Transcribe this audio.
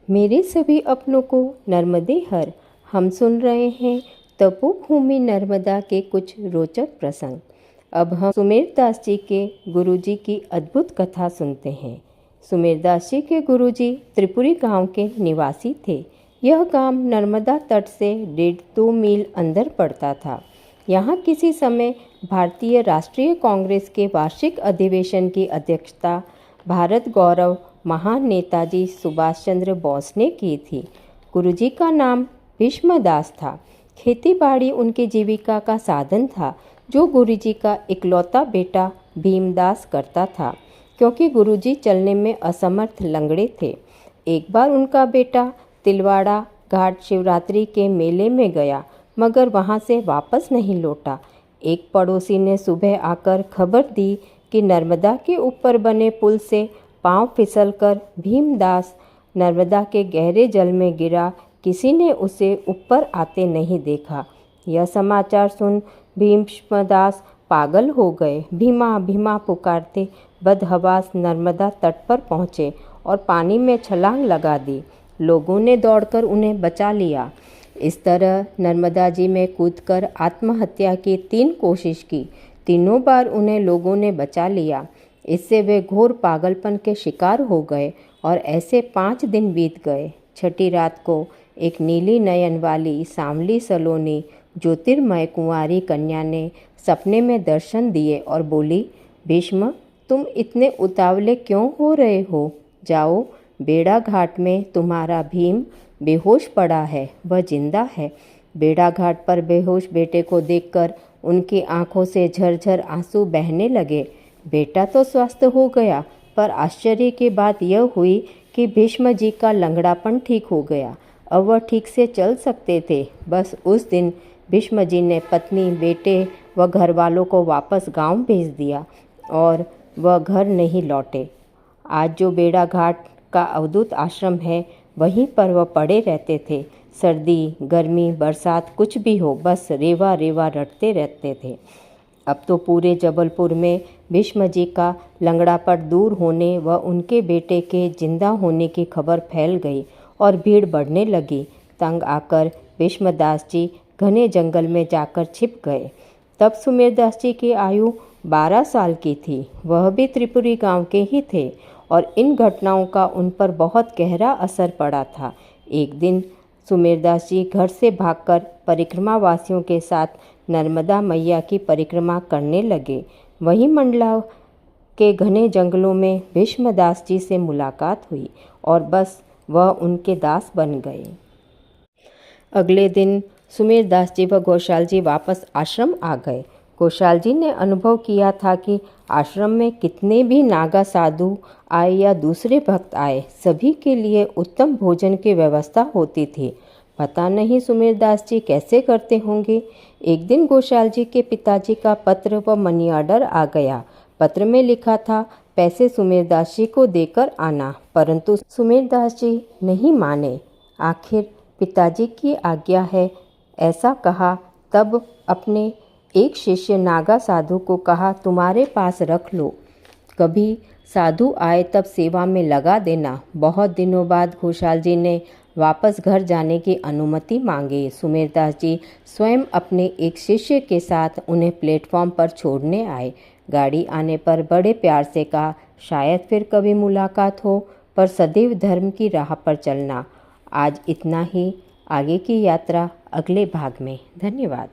मेरे सभी अपनों को नर्मदे हर। हम सुन रहे हैं तपोभूमि नर्मदा के कुछ रोचक प्रसंग। अब हम सुमेरदास जी के गुरुजी की अद्भुत कथा सुनते हैं। सुमेरदास जी के गुरुजी त्रिपुरी गांव के निवासी थे। यह गांव नर्मदा तट से 1.5-2 मील अंदर पड़ता था। यहाँ किसी समय भारतीय राष्ट्रीय कांग्रेस के वार्षिक अधिवेशन की अध्यक्षता भारत गौरव महान नेताजी सुभाष चंद्र बोस ने की थी। गुरुजी का नाम भीष्मदास था। खेती बाड़ी उनकी जीविका का साधन था, जो गुरुजी का इकलौता बेटा भीमदास करता था, क्योंकि गुरुजी चलने में असमर्थ लंगड़े थे। एक बार उनका बेटा तिलवाड़ा घाट शिवरात्रि के मेले में गया, मगर वहां से वापस नहीं लौटा। एक पड़ोसी ने सुबह आकर खबर दी कि नर्मदा के ऊपर बने पुल से पांव फिसलकर भीमदास नर्मदा के गहरे जल में गिरा। किसी ने उसे ऊपर आते नहीं देखा। यह समाचार सुन भीष्मदास पागल हो गए। भीमा भीमा पुकारते बदहवास नर्मदा तट पर पहुँचे और पानी में छलांग लगा दी। लोगों ने दौड़कर उन्हें बचा लिया। इस तरह नर्मदा जी में कूदकर आत्महत्या की 3 कोशिश की। तीनों बार उन्हें लोगों ने बचा लिया। इससे वे घोर पागलपन के शिकार हो गए और ऐसे 5 दिन बीत गए। छठी रात को एक नीली नयन वाली सांवली सलोनी ज्योतिर्मय कुंवारी कन्या ने सपने में दर्शन दिए और बोली, भीष्म, तुम इतने उतावले क्यों हो रहे हो? जाओ, बेड़ा घाट में तुम्हारा भीम बेहोश पड़ा है, वह जिंदा है। बेड़ा घाट पर बेहोश बेटे को देखकर उनकी आंखों से झरझर आंसू बहने लगे। बेटा तो स्वस्थ हो गया, पर आश्चर्य की बात यह हुई कि भीष्म जी का लंगड़ापन ठीक हो गया। अब वह ठीक से चल सकते थे। बस उस दिन भीष्म जी ने पत्नी, बेटे व घर वालों को वापस गांव भेज दिया और वह घर नहीं लौटे। आज जो बेड़ा घाट का अवधूत आश्रम है, वहीं पर वह पड़े रहते थे। सर्दी, गर्मी, बरसात कुछ भी हो, बस रेवा रेवा रटते रहते थे। अब तो पूरे जबलपुर में भीष्म जी का लंगड़ापन दूर होने व उनके बेटे के जिंदा होने की खबर फैल गई और भीड़ बढ़ने लगी। तंग आकर भीष्मदास जी घने जंगल में जाकर छिप गए। तब सुमेरदास जी की आयु 12 साल की थी। वह भी त्रिपुरी गांव के ही थे और इन घटनाओं का उन पर बहुत गहरा असर पड़ा था। एक दिन सुमेरदास जी घर से भागकर परिक्रमा वासियों के साथ नर्मदा मैया की परिक्रमा करने लगे। वहीं मंडला के घने जंगलों में भीष्मदास जी से मुलाकात हुई और बस वह उनके दास बन गए। अगले दिन सुमेरदास जी व घोषाल जी वापस आश्रम आ गए। घोषाल जी ने अनुभव किया था कि आश्रम में कितने भी नागा साधु आए या दूसरे भक्त आए, सभी के लिए उत्तम भोजन की व्यवस्था होती थी। पता नहीं सुमेरदास जी कैसे करते होंगे। एक दिन घोषाल जी के पिताजी का पत्र व मनी ऑर्डर आ गया। पत्र में लिखा था, पैसे सुमेरदास जी को देकर आना, परंतु सुमेरदास जी नहीं माने। आखिर पिताजी की आज्ञा है, ऐसा कहा। तब अपने एक शिष्य नागा साधु को कहा, तुम्हारे पास रख लो, कभी साधु आए तब सेवा में लगा देना। बहुत दिनों बाद घोषाल जी ने वापस घर जाने की अनुमति मांगी। सुमेरदास जी स्वयं अपने एक शिष्य के साथ उन्हें प्लेटफॉर्म पर छोड़ने आए। गाड़ी आने पर बड़े प्यार से कहा, शायद फिर कभी मुलाकात हो, पर सदैव धर्म की राह पर चलना। आज इतना ही, आगे की यात्रा अगले भाग में। धन्यवाद।